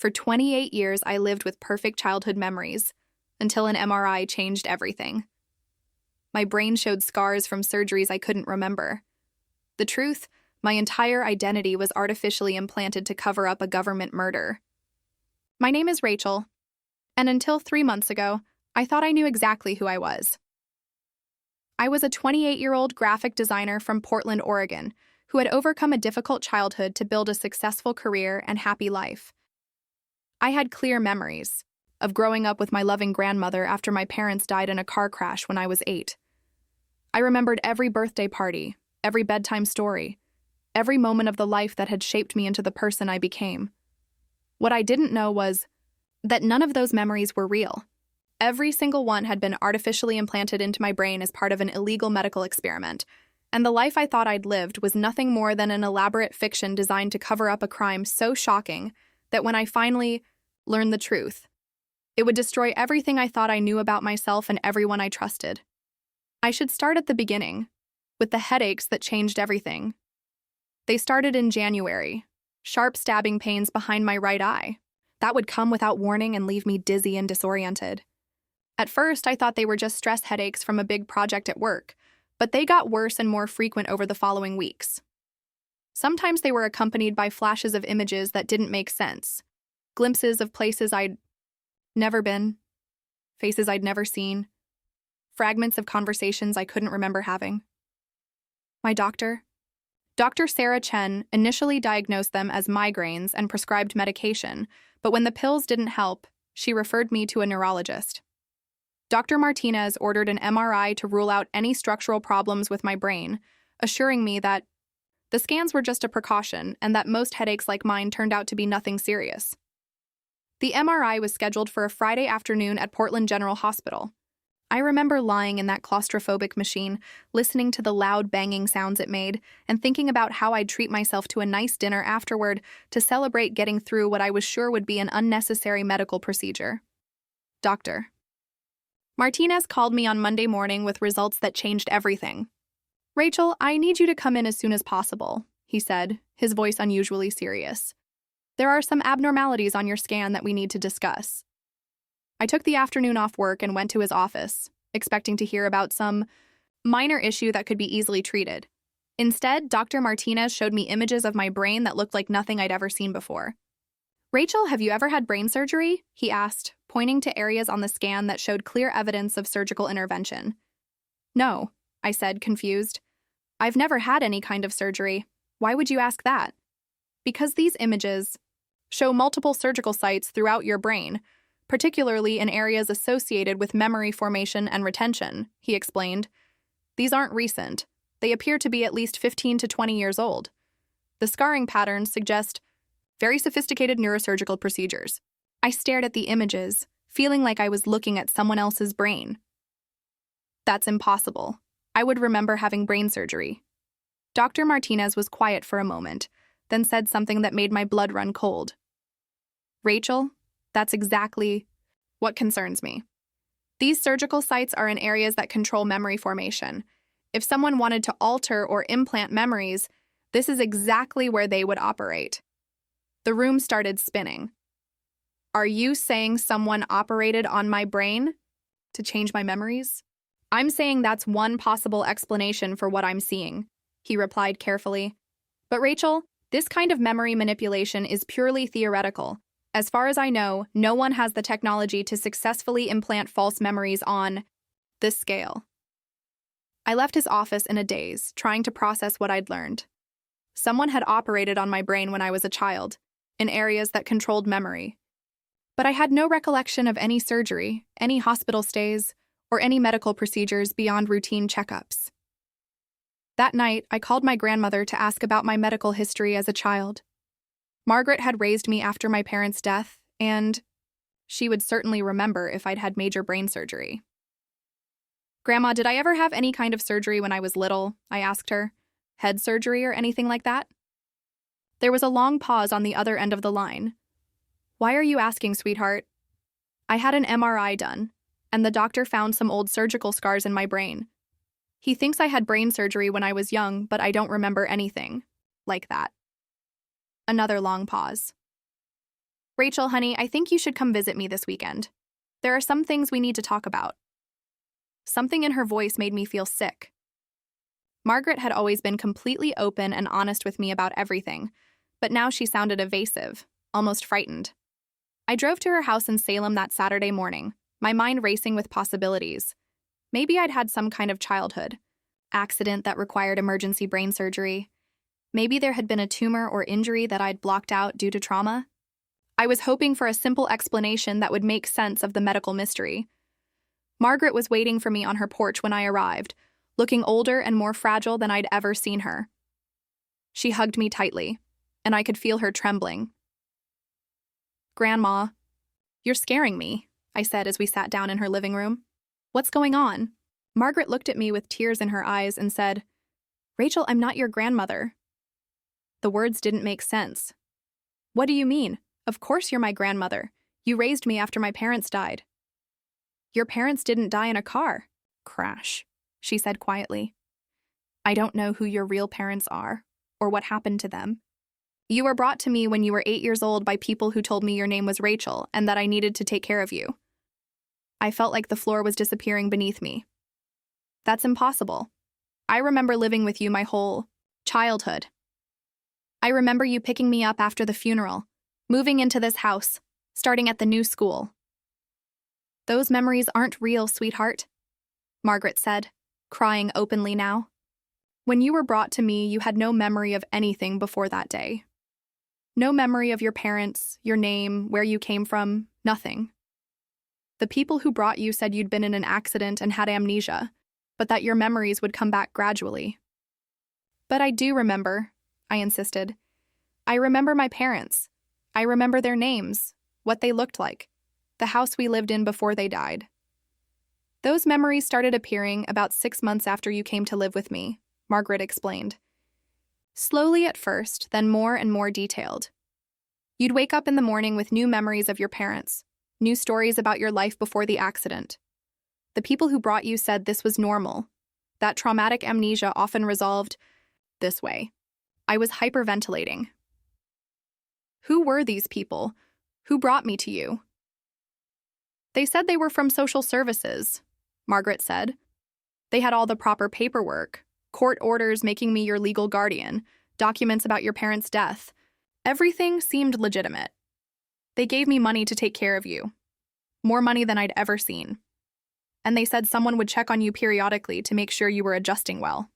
For 28 years, I lived with perfect childhood memories, until an MRI changed everything. My brain showed scars from surgeries I couldn't remember. The truth, my entire identity was artificially implanted to cover up a government murder. My name is Rachel, and until 3 months ago, I thought I knew exactly who I was. I was a 28-year-old graphic designer from Portland, Oregon, who had overcome a difficult childhood to build a successful career and happy life. I had clear memories of growing up with my loving grandmother after my parents died in a car crash when I was 8. I remembered every birthday party, every bedtime story, every moment of the life that had shaped me into the person I became. What I didn't know was that none of those memories were real. Every single one had been artificially implanted into my brain as part of an illegal medical experiment, and the life I thought I'd lived was nothing more than an elaborate fiction designed to cover up a crime so shocking that when I finally learned the truth, it would destroy everything I thought I knew about myself and everyone I trusted. I should start at the beginning, with the headaches that changed everything. They started in January, sharp stabbing pains behind my right eye. That would come without warning and leave me dizzy and disoriented. At first, I thought they were just stress headaches from a big project at work, but they got worse and more frequent over the following weeks. Sometimes they were accompanied by flashes of images that didn't make sense, glimpses of places I'd never been, faces I'd never seen, fragments of conversations I couldn't remember having. My doctor, Dr. Sarah Chen, initially diagnosed them as migraines and prescribed medication, but when the pills didn't help, she referred me to a neurologist. Dr. Martinez ordered an MRI to rule out any structural problems with my brain, assuring me that the scans were just a precaution and that most headaches like mine turned out to be nothing serious. The MRI was scheduled for a Friday afternoon at Portland General Hospital. I remember lying in that claustrophobic machine, listening to the loud banging sounds it made, and thinking about how I'd treat myself to a nice dinner afterward to celebrate getting through what I was sure would be an unnecessary medical procedure. Doctor Martinez called me on Monday morning with results that changed everything. "Rachel, I need you to come in as soon as possible," he said, his voice unusually serious. "There are some abnormalities on your scan that we need to discuss." I took the afternoon off work and went to his office, expecting to hear about some minor issue that could be easily treated. Instead, Dr. Martinez showed me images of my brain that looked like nothing I'd ever seen before. "Rachel, have you ever had brain surgery?" he asked, pointing to areas on the scan that showed clear evidence of surgical intervention. "No," I said, confused. "I've never had any kind of surgery. Why would you ask that?" "Because these images show multiple surgical sites throughout your brain, particularly in areas associated with memory formation and retention," he explained. "These aren't recent. They appear to be at least 15 to 20 years old. The scarring patterns suggest very sophisticated neurosurgical procedures." I stared at the images, feeling like I was looking at someone else's brain. "That's impossible. I would remember having brain surgery." Dr. Martinez was quiet for a moment, then said something that made my blood run cold. "Rachel, that's exactly what concerns me. These surgical sites are in areas that control memory formation. If someone wanted to alter or implant memories, this is exactly where they would operate." The room started spinning. "Are you saying someone operated on my brain to change my memories?" "I'm saying that's one possible explanation for what I'm seeing," he replied carefully. "But Rachel, this kind of memory manipulation is purely theoretical. As far as I know, no one has the technology to successfully implant false memories on this scale." I left his office in a daze, trying to process what I'd learned. Someone had operated on my brain when I was a child, in areas that controlled memory. But I had no recollection of any surgery, any hospital stays, or any medical procedures beyond routine checkups. That night, I called my grandmother to ask about my medical history as a child. Margaret had raised me after my parents' death, and she would certainly remember if I'd had major brain surgery. "Grandma, did I ever have any kind of surgery when I was little?" I asked her. "Head surgery or anything like that?" There was a long pause on the other end of the line. "Why are you asking, sweetheart?" "I had an MRI done, and the doctor found some old surgical scars in my brain. He thinks I had brain surgery when I was young, but I don't remember anything like that." Another long pause. Rachel, honey, I think you should come visit me this weekend. There are some things we need to talk about. Something in her voice made me feel sick. Margaret had always been completely open and honest with me about everything, but now she sounded evasive, almost frightened. I drove to her house in Salem that Saturday morning, my mind racing with possibilities. Maybe I'd had some kind of childhood accident that required emergency brain surgery. Maybe there had been a tumor or injury that I'd blocked out due to trauma. I was hoping for a simple explanation that would make sense of the medical mystery. Margaret was waiting for me on her porch when I arrived, looking older and more fragile than I'd ever seen her. She hugged me tightly, and I could feel her trembling. "Grandma, you're scaring me," I said as we sat down in her living room. "What's going on?" Margaret looked at me with tears in her eyes and said, "Rachel, I'm not your grandmother." The words didn't make sense. "What do you mean? Of course you're my grandmother. You raised me after my parents died." "Your parents didn't die in a car crash," she said quietly. "I don't know who your real parents are or what happened to them. You were brought to me when you were 8 years old by people who told me your name was Rachel and that I needed to take care of you." I felt like the floor was disappearing beneath me. "That's impossible. I remember living with you my whole childhood. I remember you picking me up after the funeral, moving into this house, starting at the new school." "Those memories aren't real, sweetheart," Margaret said, crying openly now. "When you were brought to me, you had no memory of anything before that day. No memory of your parents, your name, where you came from, nothing. The people who brought you said you'd been in an accident and had amnesia, but that your memories would come back gradually." "But I do remember," I insisted. "I remember my parents. I remember their names, what they looked like, the house we lived in before they died." "Those memories started appearing about 6 months after you came to live with me," Margaret explained. "Slowly at first, then more and more detailed. You'd wake up in the morning with new memories of your parents, new stories about your life before the accident. The people who brought you said this was normal, that traumatic amnesia often resolved this way." I was hyperventilating. "Who were these people? Who brought me to you?" "They said they were from social services," Margaret said. "They had all the proper paperwork, court orders making me your legal guardian, documents about your parents' death. Everything seemed legitimate. They gave me money to take care of you, more money than I'd ever seen. And they said someone would check on you periodically to make sure you were adjusting well."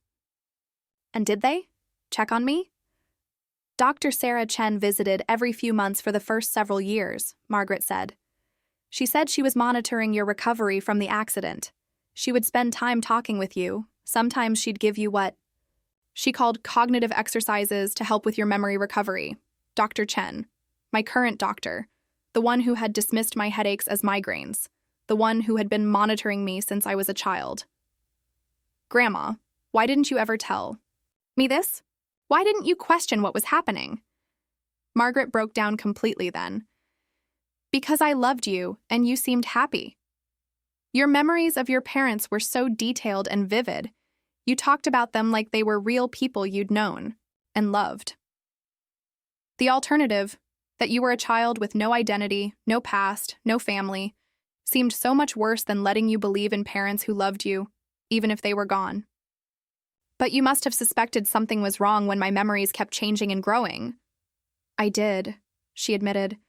"And did they? Check on me?" "Dr. Sarah Chen visited every few months for the first several years," Margaret said. "She said she was monitoring your recovery from the accident. She would spend time talking with you. Sometimes she'd give you what she called cognitive exercises to help with your memory recovery. Dr. Chen, my current doctor, the one who had dismissed my headaches as migraines, the one who had been monitoring me since I was a child." "Grandma, why didn't you ever tell me this? Why didn't you question what was happening?" Margaret broke down completely then. "Because I loved you, and you seemed happy. Your memories of your parents were so detailed and vivid. You talked about them like they were real people you'd known and loved. The alternative, that you were a child with no identity, no past, no family, seemed so much worse than letting you believe in parents who loved you, even if they were gone. But you must have suspected something was wrong when my memories kept changing and growing." "I did," she admitted,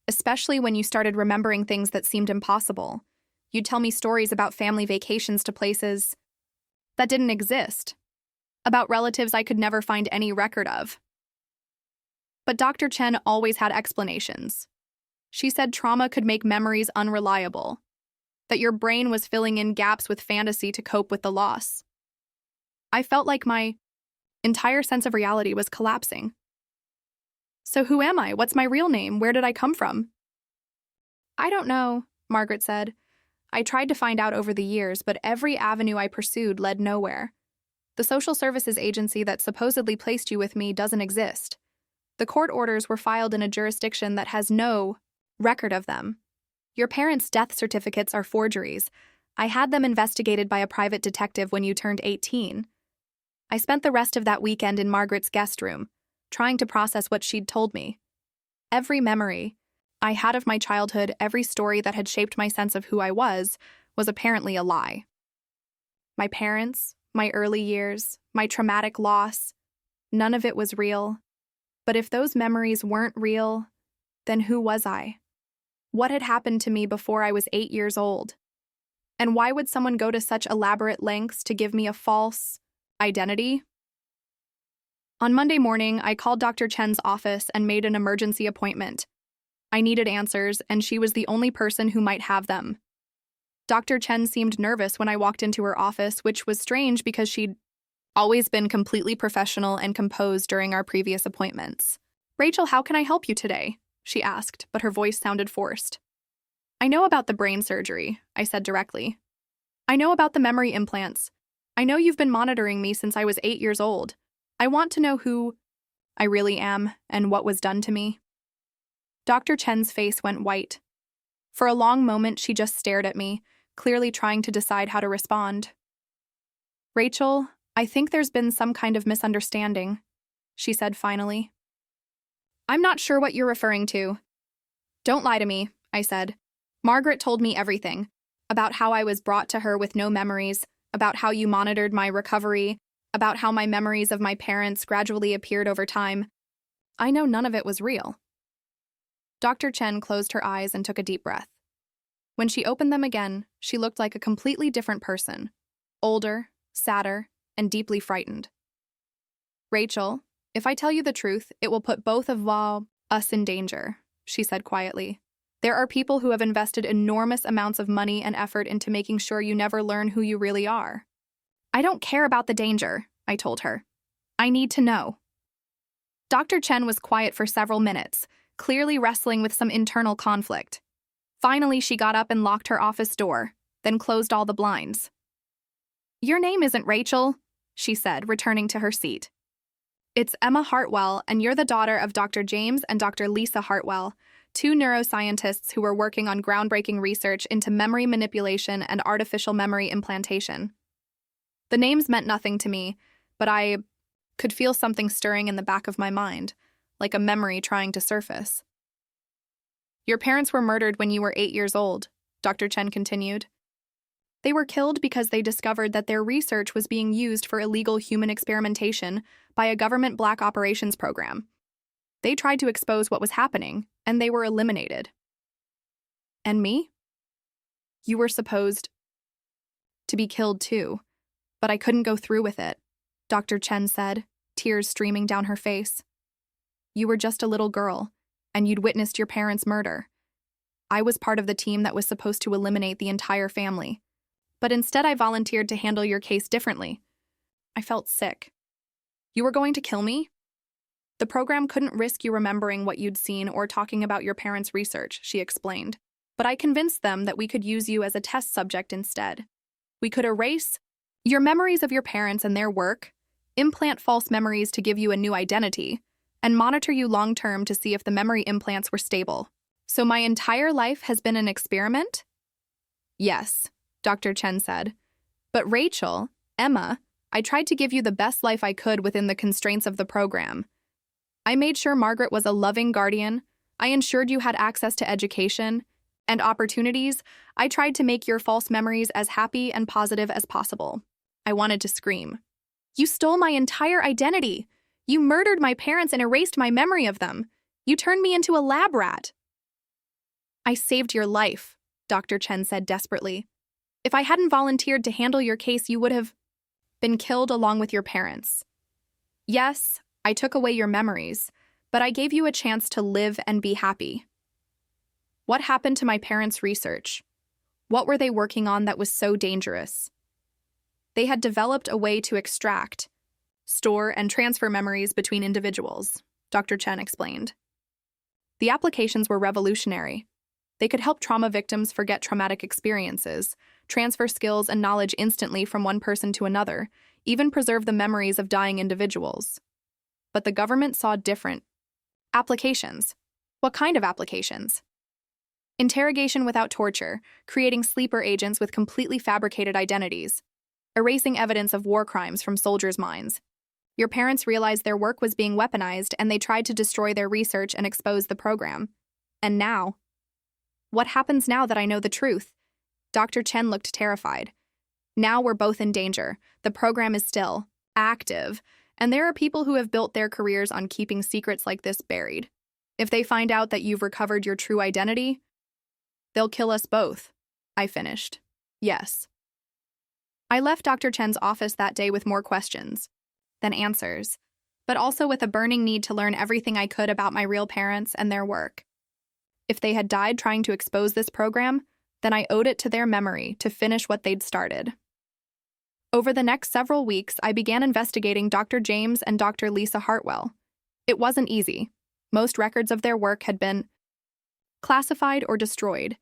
"especially when you started remembering things that seemed impossible. You'd tell me stories about family vacations to places that didn't exist, about relatives I could never find any record of. But Dr. Chen always had explanations. She said trauma could make memories unreliable, that your brain was filling in gaps with fantasy to cope with the loss. I felt like my entire sense of reality was collapsing. So who am I? What's my real name? Where did I come from?" "I don't know," Margaret said. "I tried to find out over the years, but every avenue I pursued led nowhere. The social services agency that supposedly placed you with me doesn't exist. The court orders were filed in a jurisdiction that has no record of them. Your parents' death certificates are forgeries. I had them investigated by a private detective when you turned 18. I spent the rest of that weekend in Margaret's guest room, trying to process what she'd told me. Every memory, I had of my childhood, every story that had shaped my sense of who I was apparently a lie. My parents, my early years, my traumatic loss, none of it was real. But if those memories weren't real, then who was I? What had happened to me before I was 8 years old? And why would someone go to such elaborate lengths to give me a false identity? On Monday morning, I called Dr. Chen's office and made an emergency appointment. I needed answers, and she was the only person who might have them. Dr. Chen seemed nervous when I walked into her office, which was strange because she'd always been completely professional and composed during our previous appointments. "Rachel, how can I help you today?" she asked, but her voice sounded forced. "I know about the brain surgery," I said directly. "I know about the memory implants. I know you've been monitoring me since I was 8 years old. I want to know who I really am and what was done to me." Dr. Chen's face went white. For a long moment, she just stared at me, clearly trying to decide how to respond. "Rachel, I think there's been some kind of misunderstanding," she said finally. "I'm not sure what you're referring to." "Don't lie to me," I said. "Margaret told me everything, about how I was brought to her with no memories, about how you monitored my recovery, about how my memories of my parents gradually appeared over time. I know none of it was real." Dr. Chen closed her eyes and took a deep breath. When she opened them again, she looked like a completely different person, older, sadder, and deeply frightened. "Rachel, if I tell you the truth, it will put both of us in danger," she said quietly. "There are people who have invested enormous amounts of money and effort into making sure you never learn who you really are." "I don't care about the danger," I told her. "I need to know." Dr. Chen was quiet for several minutes, clearly wrestling with some internal conflict. Finally, she got up and locked her office door, then closed all the blinds. "Your name isn't Rachel," she said, returning to her seat. "It's Emma Hartwell, and you're the daughter of Dr. James and Dr. Lisa Hartwell, two neuroscientists who were working on groundbreaking research into memory manipulation and artificial memory implantation." The names meant nothing to me, but I could feel something stirring in the back of my mind, like a memory trying to surface. "Your parents were murdered when you were 8 years old," Dr. Chen continued. "They were killed because they discovered that their research was being used for illegal human experimentation by a government black operations program. They tried to expose what was happening, and they were eliminated." "And me? You were supposed to be killed too, but I couldn't go through with it," Dr. Chen said, tears streaming down her face. "You were just a little girl, and you'd witnessed your parents' murder. I was part of the team that was supposed to eliminate the entire family. But instead I volunteered to handle your case differently. I felt sick." "You were going to kill me?" "The program couldn't risk you remembering what you'd seen or talking about your parents' research," she explained. "But I convinced them that we could use you as a test subject instead. We could erase your memories of your parents and their work, implant false memories to give you a new identity, and monitor you long-term to see if the memory implants were stable. So my entire life has been an experiment?" "Yes," Dr. Chen said. "But Rachel, Emma, I tried to give you the best life I could within the constraints of the program. I made sure Margaret was a loving guardian. I ensured you had access to education and opportunities. I tried to make your false memories as happy and positive as possible." I wanted to scream. "You stole my entire identity! You murdered my parents and erased my memory of them! You turned me into a lab rat!" "I saved your life," Dr. Chen said desperately. "If I hadn't volunteered to handle your case, you would have been killed along with your parents. Yes, I took away your memories, but I gave you a chance to live and be happy." "What happened to my parents' research? What were they working on that was so dangerous?" "They had developed a way to extract, store, and transfer memories between individuals," Dr. Chen explained. "The applications were revolutionary. They could help trauma victims forget traumatic experiences, transfer skills and knowledge instantly from one person to another, even preserve the memories of dying individuals. But the government saw different applications." "What kind of applications?" "Interrogation without torture, creating sleeper agents with completely fabricated identities, erasing evidence of war crimes from soldiers' minds. Your parents realized their work was being weaponized, and they tried to destroy their research and expose the program. And now? What happens now that I know the truth? Dr. Chen looked terrified. Now we're both in danger. The program is still active, and there are people who have built their careers on keeping secrets like this buried. If they find out that you've recovered your true identity, they'll kill us both. I finished. Yes. I left Dr. Chen's office that day with more questions than answers, but also with a burning need to learn everything I could about my real parents and their work. If they had died trying to expose this program, then I owed it to their memory to finish what they'd started. Over the next several weeks, I began investigating Dr. James and Dr. Lisa Hartwell. It wasn't easy. Most records of their work had been classified or destroyed,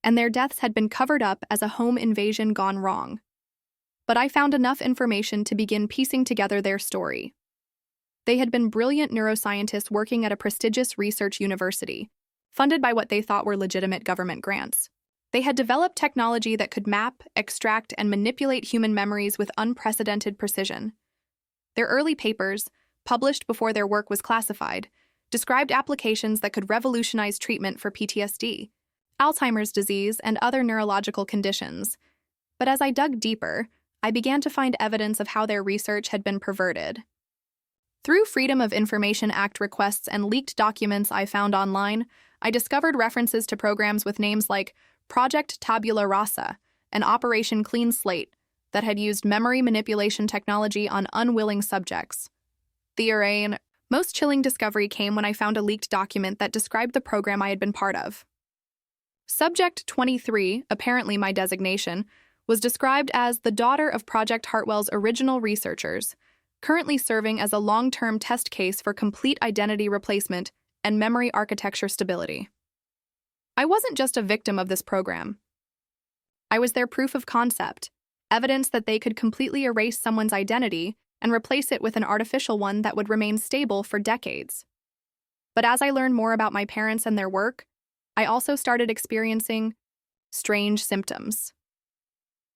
and their deaths had been covered up as a home invasion gone wrong. But I found enough information to begin piecing together their story. They had been brilliant neuroscientists working at a prestigious research university, funded by what they thought were legitimate government grants. They had developed technology that could map, extract, and manipulate human memories with unprecedented precision. Their early papers, published before their work was classified, described applications that could revolutionize treatment for PTSD, Alzheimer's disease, and other neurological conditions. But as I dug deeper, I began to find evidence of how their research had been perverted. Through Freedom of Information Act requests and leaked documents I found online, I discovered references to programs with names like Project Tabula Rasa and Operation Clean Slate that had used memory manipulation technology on unwilling subjects. The most chilling discovery came when I found a leaked document that described the program I had been part of. Subject 23, apparently my designation, was described as the daughter of Project Hartwell's original researchers, currently serving as a long-term test case for complete identity replacement and memory architecture stability. I wasn't just a victim of this program. I was their proof of concept, evidence that they could completely erase someone's identity and replace it with an artificial one that would remain stable for decades. But as I learned more about my parents and their work, I also started experiencing strange symptoms.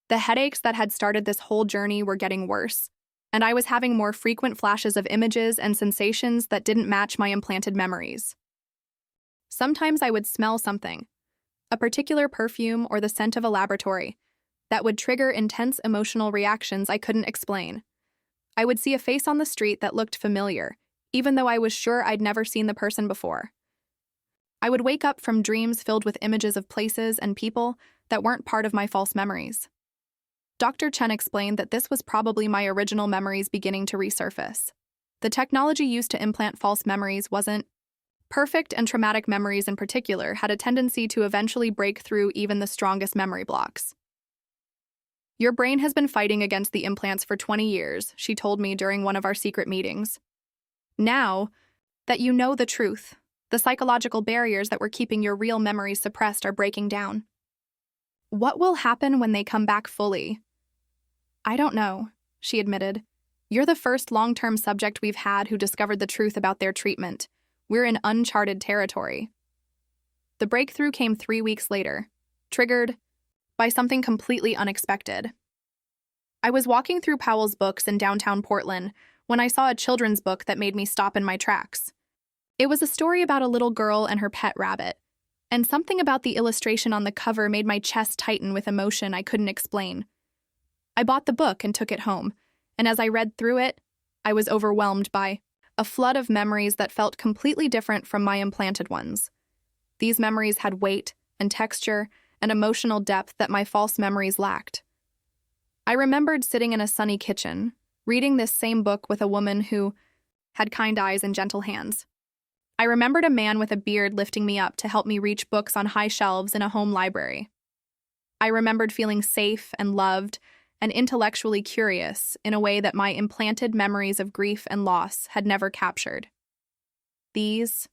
The headaches that had started this whole journey were getting worse, and I was having more frequent flashes of images and sensations that didn't match my implanted memories. Sometimes I would smell something, a particular perfume or the scent of a laboratory, that would trigger intense emotional reactions I couldn't explain. I would see a face on the street that looked familiar, even though I was sure I'd never seen the person before. I would wake up from dreams filled with images of places and people that weren't part of my false memories. Dr. Chen explained that this was probably my original memories beginning to resurface. The technology used to implant false memories wasn't perfect, and traumatic memories in particular had a tendency to eventually break through even the strongest memory blocks. Your brain has been fighting against the implants for 20 years, she told me during one of our secret meetings. Now that you know the truth, the psychological barriers that were keeping your real memories suppressed are breaking down. What will happen when they come back fully? I don't know, she admitted. You're the first long-term subject we've had who discovered the truth about their treatment. We're in uncharted territory. The breakthrough came 3 weeks later, triggered by something completely unexpected. I was walking through Powell's Books in downtown Portland when I saw a children's book that made me stop in my tracks. It was a story about a little girl and her pet rabbit, and something about the illustration on the cover made my chest tighten with emotion I couldn't explain. I bought the book and took it home, and as I read through it, I was overwhelmed by a flood of memories that felt completely different from my implanted ones. These memories had weight and texture and emotional depth that my false memories lacked. I remembered sitting in a sunny kitchen, reading this same book with a woman who had kind eyes and gentle hands. I remembered a man with a beard lifting me up to help me reach books on high shelves in a home library. I remembered feeling safe and loved and intellectually curious in a way that my implanted memories of grief and loss had never captured. These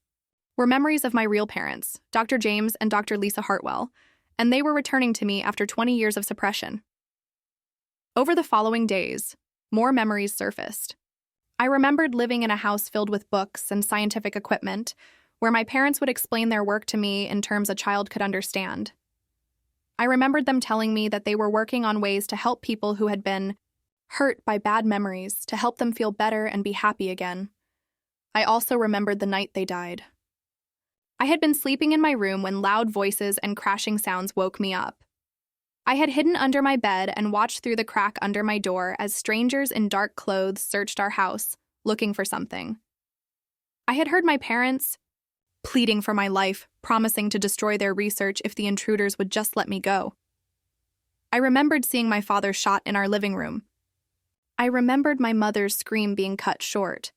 were memories of my real parents, Dr. James and Dr. Lisa Hartwell, and they were returning to me after 20 years of suppression. Over the following days, more memories surfaced. I remembered living in a house filled with books and scientific equipment, where my parents would explain their work to me in terms a child could understand. I remembered them telling me that they were working on ways to help people who had been hurt by bad memories to help them feel better and be happy again. I also remembered the night they died. I had been sleeping in my room when loud voices and crashing sounds woke me up. I had hidden under my bed and watched through the crack under my door as strangers in dark clothes searched our house, looking for something. I had heard my parents pleading for my life, promising to destroy their research if the intruders would just let me go. I remembered seeing my father shot in our living room. I remembered my mother's scream being cut short.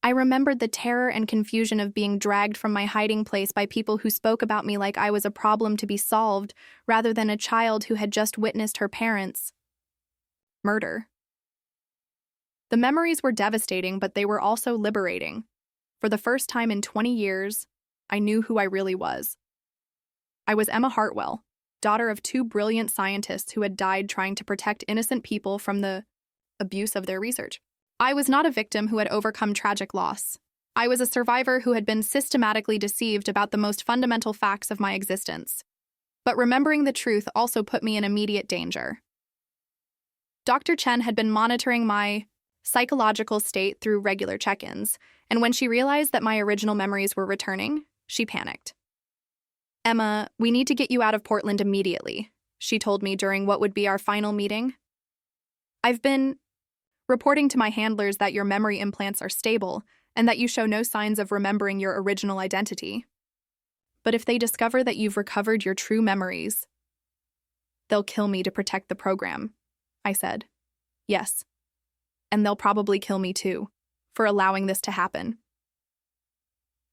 I remembered the terror and confusion of being dragged from my hiding place by people who spoke about me like I was a problem to be solved, rather than a child who had just witnessed her parents' murder. The memories were devastating, but they were also liberating. For the first time in 20 years, I knew who I really was. I was Emma Hartwell, daughter of two brilliant scientists who had died trying to protect innocent people from the abuse of their research. I was not a victim who had overcome tragic loss. I was a survivor who had been systematically deceived about the most fundamental facts of my existence. But remembering the truth also put me in immediate danger. Dr. Chen had been monitoring my psychological state through regular check-ins, and when she realized that my original memories were returning, she panicked. "Emma, we need to get you out of Portland immediately," she told me during what would be our final meeting. "I've been reporting to my handlers that your memory implants are stable and that you show no signs of remembering your original identity. But if they discover that you've recovered your true memories, they'll kill me to protect the program," I said. "Yes. And they'll probably kill me too, for allowing this to happen."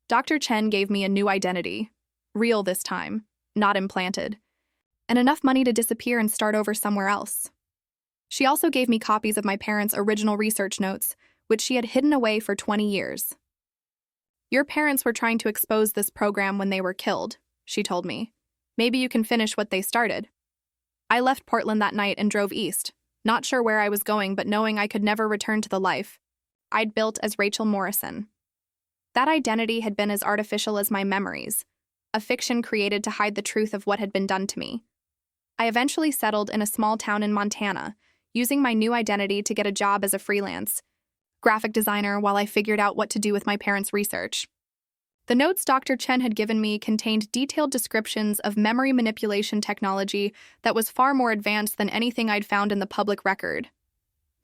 Dr. Chen gave me a new identity, real this time, not implanted, and enough money to disappear and start over somewhere else. She also gave me copies of my parents' original research notes, which she had hidden away for 20 years. "Your parents were trying to expose this program when they were killed," she told me. "Maybe you can finish what they started." I left Portland that night and drove east, not sure where I was going, but knowing I could never return to the life I'd built as Rachel Morrison. That identity had been as artificial as my memories, a fiction created to hide the truth of what had been done to me. I eventually settled in a small town in Montana, using my new identity to get a job as a freelance graphic designer while I figured out what to do with my parents' research. The notes Dr. Chen had given me contained detailed descriptions of memory manipulation technology that was far more advanced than anything I'd found in the public record.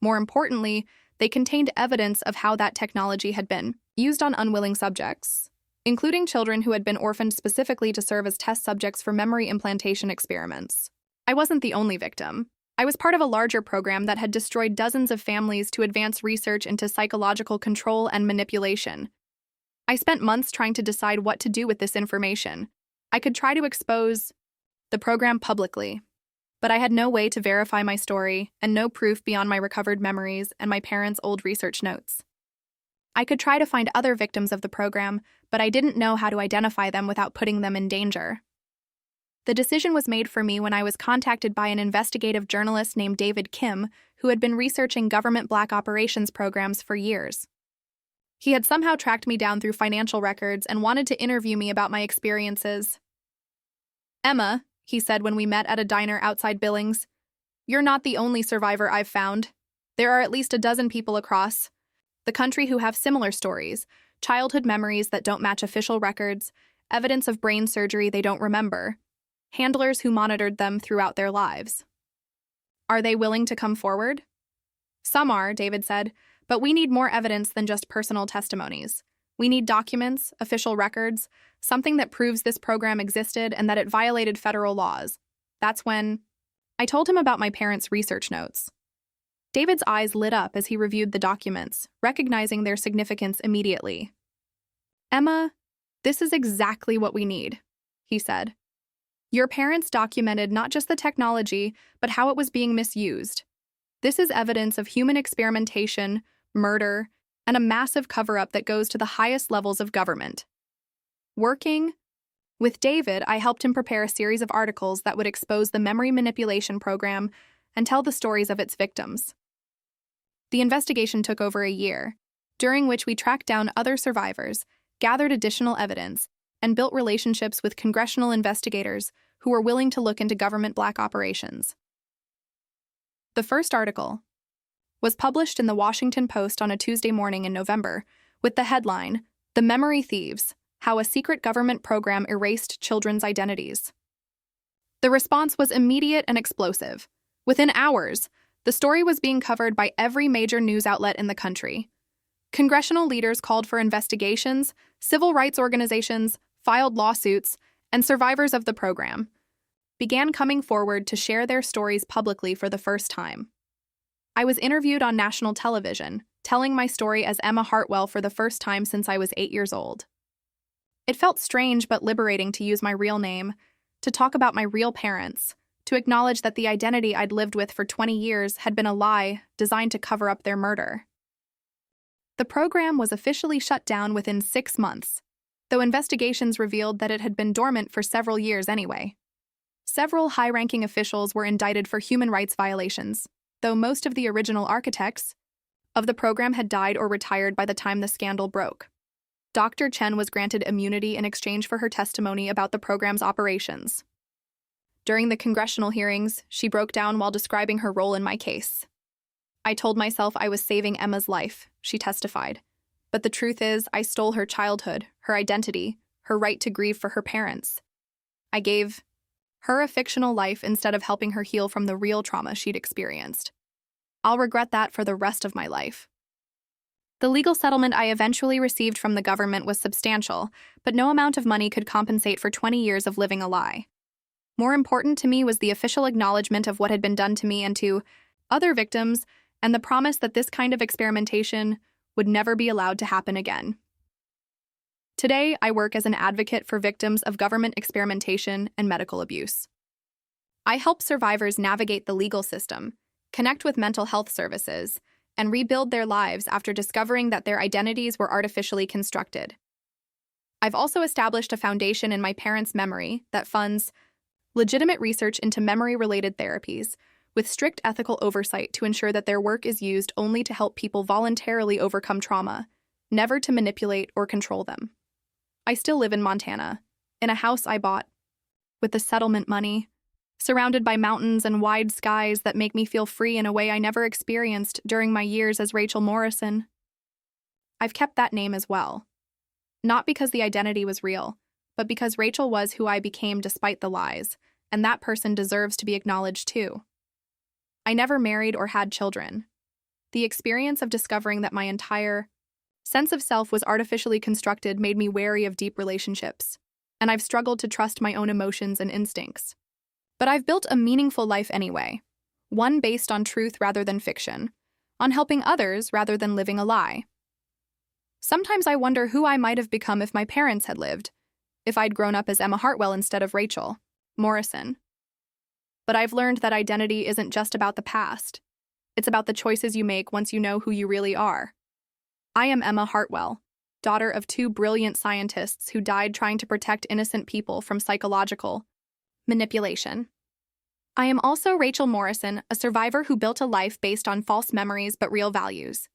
More importantly, they contained evidence of how that technology had been used on unwilling subjects, including children who had been orphaned specifically to serve as test subjects for memory implantation experiments. I wasn't the only victim. I was part of a larger program that had destroyed dozens of families to advance research into psychological control and manipulation. I spent months trying to decide what to do with this information. I could try to expose the program publicly, but I had no way to verify my story and no proof beyond my recovered memories and my parents' old research notes. I could try to find other victims of the program, but I didn't know how to identify them without putting them in danger. The decision was made for me when I was contacted by an investigative journalist named David Kim, who had been researching government black operations programs for years. He had somehow tracked me down through financial records and wanted to interview me about my experiences. "Emma," he said when we met at a diner outside Billings, "you're not the only survivor I've found. There are at least a dozen people across the country who have similar stories, childhood memories that don't match official records, evidence of brain surgery they don't remember, handlers who monitored them throughout their lives. Are they willing to come forward?" "Some are," David said, "but we need more evidence than just personal testimonies. We need documents, official records, something that proves this program existed and that it violated federal laws." That's when I told him about my parents' research notes. David's eyes lit up as he reviewed the documents, recognizing their significance immediately. "Emma, this is exactly what we need," he said. "Your parents documented not just the technology, but how it was being misused. This is evidence of human experimentation, murder, and a massive cover-up that goes to the highest levels of government." Working with David, I helped him prepare a series of articles that would expose the memory manipulation program and tell the stories of its victims. The investigation took over a year, during which we tracked down other survivors, gathered additional evidence, and built relationships with congressional investigators who were willing to look into government black operations. The first article was published in the Washington Post on a Tuesday morning in November, with the headline, "The Memory Thieves: how a secret government program erased children's identities. The response was immediate and explosive. Within hours, the story was being covered by every major news outlet in the country. Congressional leaders called for investigations, civil rights organizations filed lawsuits, and survivors of the program began coming forward to share their stories publicly for the first time. I was interviewed on national television, telling my story as Emma Hartwell for the first time since I was 8 years old. It felt strange but liberating to use my real name, to talk about my real parents, to acknowledge that the identity I'd lived with for 20 years had been a lie designed to cover up their murder. The program was officially shut down within 6 months, though investigations revealed that it had been dormant for several years anyway. Several high-ranking officials were indicted for human rights violations, though most of the original architects of the program had died or retired by the time the scandal broke. Dr. Chen was granted immunity in exchange for her testimony about the program's operations. During the congressional hearings, she broke down while describing her role in my case. "I told myself I was saving Emma's life," she testified. "But the truth is, I stole her childhood, her identity, her right to grieve for her parents. I gave her a fictional life instead of helping her heal from the real trauma she'd experienced. I'll regret that for the rest of my life." The legal settlement I eventually received from the government was substantial, but no amount of money could compensate for 20 years of living a lie. More important to me was the official acknowledgement of what had been done to me and to other victims, and the promise that this kind of experimentation would never be allowed to happen again. Today, I work as an advocate for victims of government experimentation and medical abuse. I help survivors navigate the legal system, connect with mental health services, and rebuild their lives after discovering that their identities were artificially constructed. I've also established a foundation in my parents' memory that funds legitimate research into memory-related therapies, with strict ethical oversight to ensure that their work is used only to help people voluntarily overcome trauma, never to manipulate or control them. I still live in Montana, in a house I bought with the settlement money, surrounded by mountains and wide skies that make me feel free in a way I never experienced during my years as Rachel Morrison. I've kept that name as well. Not because the identity was real, but because Rachel was who I became despite the lies, and that person deserves to be acknowledged too. I never married or had children. The experience of discovering that my entire sense of self was artificially constructed made me wary of deep relationships, and I've struggled to trust my own emotions and instincts. But I've built a meaningful life anyway, one based on truth rather than fiction, on helping others rather than living a lie. Sometimes I wonder who I might have become if my parents had lived, if I'd grown up as Emma Hartwell instead of Rachel Morrison. But I've learned that identity isn't just about the past. It's about the choices you make once you know who you really are. I am Emma Hartwell, daughter of 2 brilliant scientists who died trying to protect innocent people from psychological manipulation. I am also Rachel Morrison, a survivor who built a life based on false memories but real values.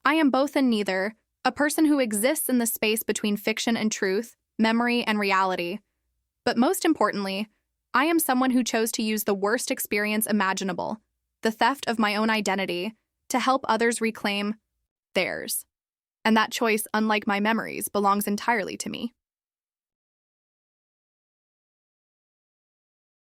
I am both and neither, a person who exists in the space between fiction and truth, memory and reality. But most importantly, I am someone who chose to use the worst experience imaginable, the theft of my own identity, to help others reclaim theirs. And that choice, unlike my memories, belongs entirely to me.